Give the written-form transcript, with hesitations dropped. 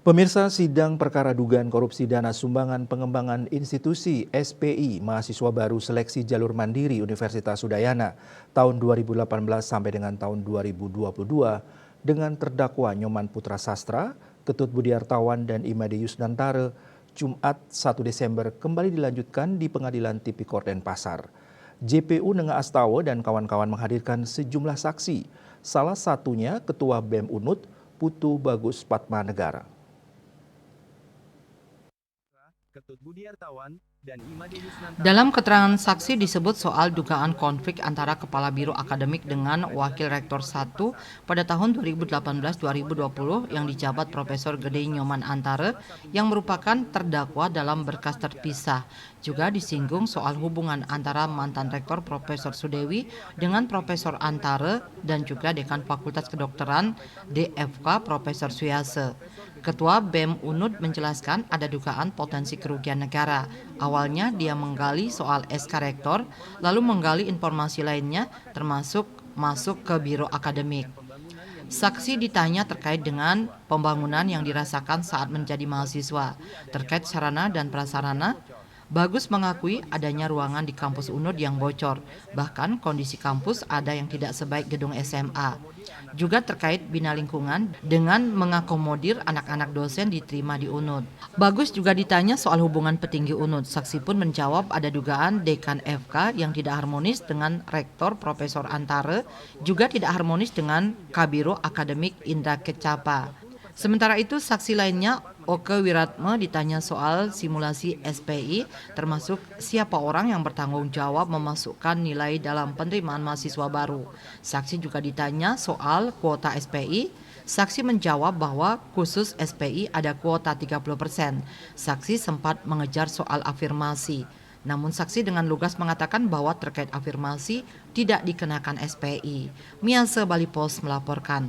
Pemirsa, sidang perkara dugaan korupsi dana sumbangan pengembangan institusi SPI mahasiswa baru seleksi jalur mandiri Universitas Udayana tahun 2018 sampai dengan tahun 2022 dengan terdakwa Nyoman Putra Sastra, Ketut Budi Hartawan dan Imade Yusdantare Jumat 1 Desember kembali dilanjutkan di Pengadilan Tipikor Denpasar. JPU Nenga Astawa dan kawan-kawan menghadirkan sejumlah saksi, salah satunya Ketua BEM Unut Putu Bagus Padmanegara. Dalam keterangan saksi disebut soal dugaan konflik antara Kepala Biro Akademik dengan Wakil Rektor 1 pada tahun 2018-2020 yang dijabat Profesor Gede Nyoman Antare yang merupakan terdakwa dalam berkas terpisah. Juga disinggung soal hubungan antara mantan Rektor Profesor Sudewi dengan Profesor Antare dan juga Dekan Fakultas Kedokteran DFK Profesor Suyase. Ketua BEM Unut menjelaskan ada dugaan potensi kerugian negara. Awalnya dia menggali soal SK Rektor, lalu menggali informasi lainnya termasuk masuk ke Biro Akademik. Saksi ditanya terkait dengan pembangunan yang dirasakan saat menjadi mahasiswa, terkait sarana dan prasarana. Bagus mengakui adanya ruangan di kampus Unut yang bocor, bahkan kondisi kampus ada yang tidak sebaik gedung SMA. Juga terkait bina lingkungan dengan mengakomodir anak-anak dosen diterima di Unut. Bagus juga ditanya soal hubungan petinggi Unut. Saksi pun menjawab ada dugaan dekan FK yang tidak harmonis dengan Rektor Profesor Antare, juga tidak harmonis dengan Kabiro Akademik Indra Kecapa. Sementara itu, saksi lainnya Oke Wiratme ditanya soal simulasi SPI, termasuk siapa orang yang bertanggung jawab memasukkan nilai dalam penerimaan mahasiswa baru. Saksi juga ditanya soal kuota SPI. Saksi menjawab bahwa khusus SPI ada kuota 30%. Saksi sempat mengejar soal afirmasi. Namun saksi dengan lugas mengatakan bahwa terkait afirmasi tidak dikenakan SPI. Miase Bali Post melaporkan.